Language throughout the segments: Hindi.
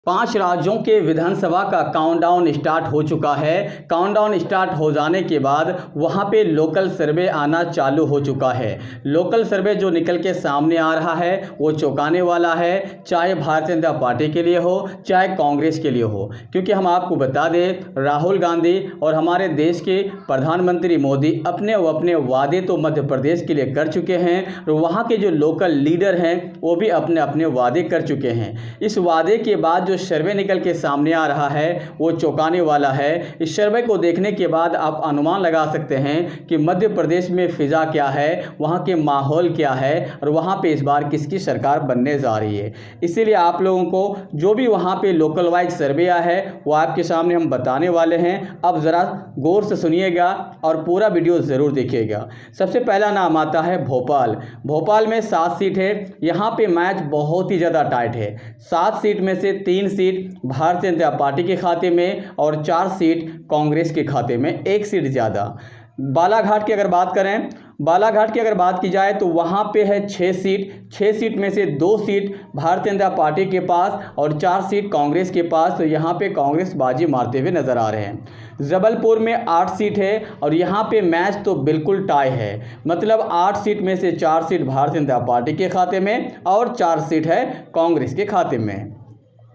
5 राज्यों के विधानसभा का काउंटडाउन स्टार्ट हो चुका है। काउंटडाउन स्टार्ट हो जाने के बाद वहां पे लोकल सर्वे आना चालू हो चुका है। लोकल सर्वे जो निकल के सामने आ रहा है वो चौंकाने वाला है, चाहे भारतीय जनता पार्टी के लिए हो चाहे कांग्रेस के लिए हो। क्योंकि हम आपको बता दें, राहुल गांधी और हमारे देश के प्रधानमंत्री मोदी अपने वादे तो मध्य प्रदेश के लिए कर चुके हैं और वहाँ के जो लोकल लीडर हैं वो भी अपने वादे कर चुके हैं। इस वादे के बाद जो सर्वे निकल के सामने आ रहा है वो चौंकाने वाला है। इस सर्वे को देखने के बाद आप अनुमान लगा सकते हैं कि मध्य प्रदेश में फिजा क्या है, वहाँ के माहौल क्या है और वहाँ पे इस बार किसकी सरकार बनने जा रही है। इसीलिए आप लोगों को जो भी वहाँ पे लोकल वाइज सर्वे आया है वो आपके सामने हम बताने वाले हैं। अब ज़रा गौर से सुनिएगा और पूरा वीडियो ज़रूर देखिएगा। सबसे पहला नाम आता है भोपाल। भोपाल में 7 सीट है। यहाँ पे मैच बहुत ही ज़्यादा टाइट है। 7 सीट में से 3 सीट भारतीय जनता पार्टी के खाते में और 4 सीट कांग्रेस के खाते में, 1 सीट ज़्यादा। बालाघाट की अगर बात करें, बालाघाट की अगर बात की जाए तो वहाँ पे है 6 सीट। 6 सीट में से 2 सीट भारतीय जनता पार्टी के पास और 4 सीट कांग्रेस के पास। तो यहाँ पे कांग्रेस बाजी मारते हुए नज़र आ रहे हैं। जबलपुर में 8 सीट है और यहाँ पे मैच तो बिल्कुल टाई है। मतलब 8 सीट में से 4 सीट भारतीय जनता पार्टी के खाते में और 4 सीट है कांग्रेस के खाते में।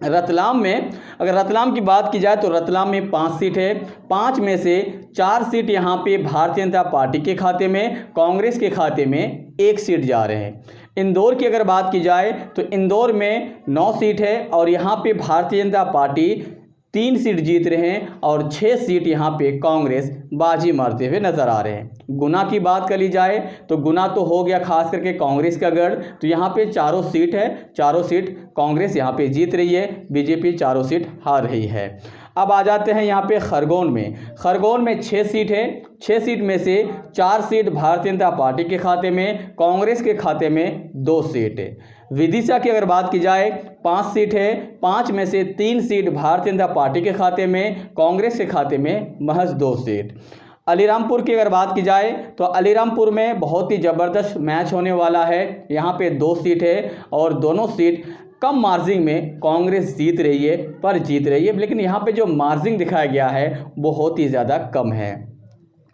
रतलाम में अगर रतलाम की बात की जाए तो रतलाम में 5 सीट है। 5 में से 4 सीट यहाँ पे भारतीय जनता पार्टी के खाते में, कांग्रेस के खाते में 1 सीट जा रहे हैं। इंदौर की अगर बात की जाए तो इंदौर में 9 सीट है और यहाँ पे भारतीय जनता पार्टी 3 सीट जीत रहे हैं और 6 सीट यहाँ पे कांग्रेस बाजी मारते हुए नजर आ रहे हैं। गुना की बात कर ली जाए तो गुना तो हो गया खास करके कांग्रेस का गढ़। तो यहाँ पे 4 सीट है, 4 सीट कांग्रेस यहाँ पे जीत रही है, बीजेपी 4 सीट हार रही है। अब आ जाते हैं यहाँ पे खरगोन में। खरगोन में 6 सीट है। 6 सीट में से 4 सीट भारतीय जनता पार्टी के खाते में, कांग्रेस के खाते में 2 सीट है। विदिशा की अगर बात की जाए 5 सीट है। 5 में से 3 सीट भारतीय जनता पार्टी के खाते में, कांग्रेस के खाते में महज 2 सीट। अलीरामपुर की अगर बात की जाए तो अलीरामपुर में बहुत ही ज़बरदस्त मैच होने वाला है। यहाँ पे 2 सीट है और दोनों सीट कम मार्जिन में कांग्रेस जीत रही है, पर जीत रही है, लेकिन यहाँ पे जो मार्जिन दिखाया गया है बहुत ही ज़्यादा कम है।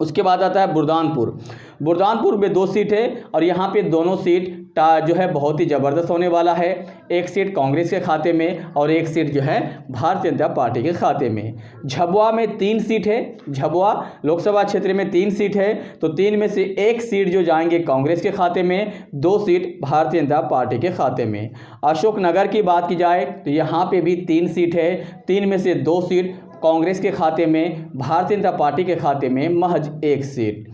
उसके बाद आता है बुरदानपुर। बुरदानपुर में 2 सीट है और यहाँ पे दोनों सीट जो है बहुत ही ज़बरदस्त होने वाला है। 1 सीट कांग्रेस के खाते में और 1 सीट जो है भारतीय जनता पार्टी के खाते में। झाबुआ में 3 सीट है। झाबुआ लोकसभा क्षेत्र में 3 सीट है। तो 3 में से 1 सीट जो जाएंगे कांग्रेस के खाते में, 2 सीट भारतीय जनता पार्टी के खाते में। अशोकनगर की बात की जाए तो यहाँ पे भी 3 सीट है। 3 में से 2 सीट कांग्रेस के खाते में, भारतीय जनता पार्टी के खाते में महज 1 सीट।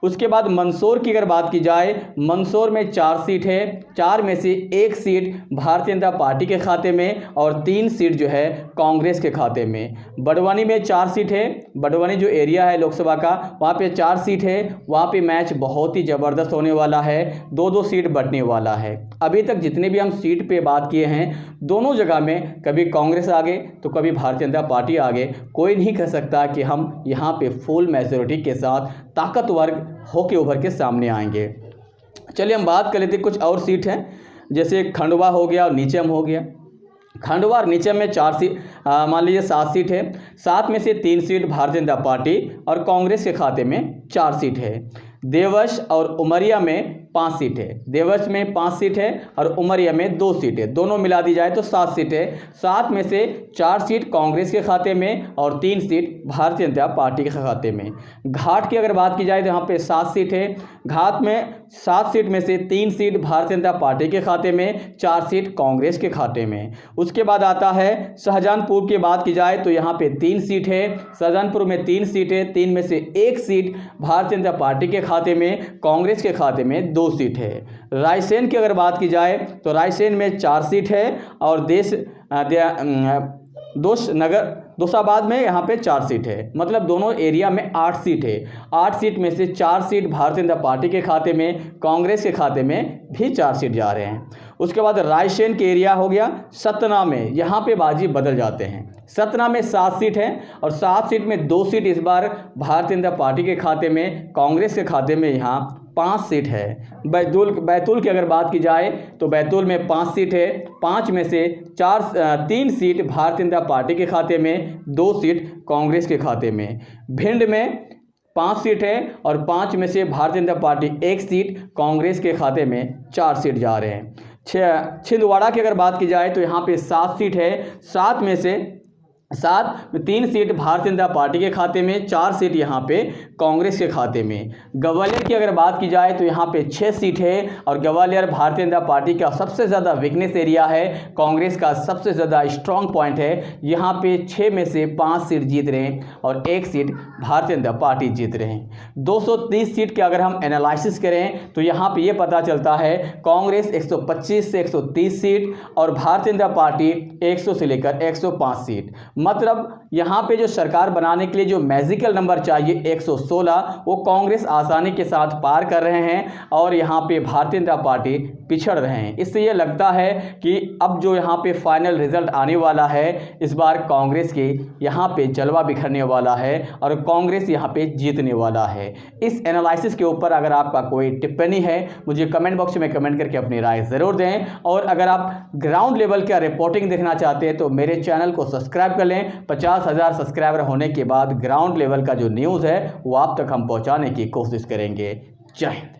उसके बाद मंदसौर की अगर बात की जाए, मंदसौर में 4 सीट है। 4 में से 1 सीट भारतीय जनता पार्टी के खाते में और 3 सीट जो है कांग्रेस के खाते में। बड़वानी में 4 सीट है। बड़वानी जो एरिया है लोकसभा का, वहाँ पे 4 सीट है। वहाँ पे मैच बहुत ही ज़बरदस्त होने वाला है। 2-2 सीट बढ़ने वाला है। अभी तक जितने भी हम सीट पे बात किए हैं, दोनों जगह में कभी कांग्रेस आगे तो कभी भारतीय जनता पार्टी आगे। कोई नहीं कह सकता कि हम यहाँ पे फुल मेजोरिटी के साथ ताकतवर होके उभर के सामने आएंगे। चलिए हम बात कर लेते हैं कुछ और सीट हैं, जैसे खंडवा हो गया और नीचम हो गया। खंडवा और नीचम में 4 सीट, मान लीजिए 7 सीट है। 7 में से 3 सीट भारतीय जनता पार्टी और कांग्रेस के खाते में 4 सीट है। देवस और उमरिया में 5 सीट है। देवस में 5 सीट है और उमरिया में 2 सीट है। दोनों मिला दी जाए तो 7 सीट है। 7 में से 4 सीट कांग्रेस के खाते में और 3 सीट भारतीय जनता पार्टी के खाते में। घाट की अगर बात की जाए तो यहाँ पे 7 सीट है। घाट में 7 सीट में से 3 सीट भारतीय जनता पार्टी के खाते में, 4 सीट कांग्रेस के खाते में। उसके बाद आता है शाहजहांपुर की बात की जाए तो यहाँ पे 3 सीट है। शाहजहांपुर में 3 सीट है। 3 में से 1 सीट भारतीय जनता पार्टी के खाते में, कांग्रेस के खाते में 2 सीट है। रायसेन की अगर बात की जाए तो रायसेन में 4 सीट है और दोसाबाद में यहाँ पे 4 सीट है। मतलब दोनों एरिया में 8 सीट है। 8 सीट में से 4 सीट भारतीय जनता पार्टी के खाते में, कांग्रेस के खाते में भी 4 सीट जा रहे हैं। उसके बाद रायसेन के एरिया हो गया सतना में, यहाँ पे बाजी बदल जाते हैं। सतना में 7 सीट है और 7 सीट में 2 सीट इस बार भारतीय जनता पार्टी के खाते में, कांग्रेस के खाते में यहाँ 5 सीट है। बैतूल की अगर बात की जाए तो बैतूल में 5 सीट है। 5 में से 3 सीट भारतीय जनता पार्टी के खाते में, 2 सीट कांग्रेस के खाते में। भिंड में 5 सीट है और 5 में से भारतीय जनता पार्टी 1 सीट, कांग्रेस के खाते में 4 सीट जा रहे हैं। छिंदवाड़ा की अगर बात की जाए तो यहाँ पे 7 सीट है। 7 में से 3 सीट भारतीय जनता पार्टी के खाते में, 4 सीट यहाँ पे कांग्रेस के खाते में। ग्वालियर की अगर बात की जाए तो यहाँ पे 6 सीट है और ग्वालियर भारतीय जनता पार्टी का सबसे ज़्यादा वीकनेस एरिया है, कांग्रेस का सबसे ज़्यादा स्ट्रॉन्ग पॉइंट है। यहाँ पे 6 में से 5 सीट जीत रहे हैं और 1 सीट भारतीय जनता पार्टी जीत रहे हैं। 230 सीट के अगर हम एनालिसिस करें तो यहाँ पे ये पता चलता है कांग्रेस 125 से 130 सीट और भारतीय जनता पार्टी 100 से लेकर 105 सीट। मतलब यहाँ पे जो सरकार बनाने के लिए जो मैजिकल नंबर चाहिए 116, वो कांग्रेस आसानी के साथ पार कर रहे हैं और यहाँ पे भारतीय जनता पार्टी पिछड़ रहे हैं। इससे ये लगता है कि अब जो यहाँ पे फाइनल रिजल्ट आने वाला है, इस बार कांग्रेस के यहाँ पे जलवा बिखरने वाला है और कांग्रेस यहाँ पे जीतने वाला है। इस एनालिसिस के ऊपर अगर आपका कोई टिप्पणी है, मुझे कमेंट बॉक्स में कमेंट करके अपनी राय ज़रूर दें। और अगर आप ग्राउंड लेवल का रिपोर्टिंग देखना चाहते हैं तो मेरे चैनल को सब्सक्राइब कर लें। 50,000 सब्सक्राइबर होने के बाद ग्राउंड लेवल का जो न्यूज़ है वो आप तक हम पहुंचाने की कोशिश करेंगे। जय हिंद।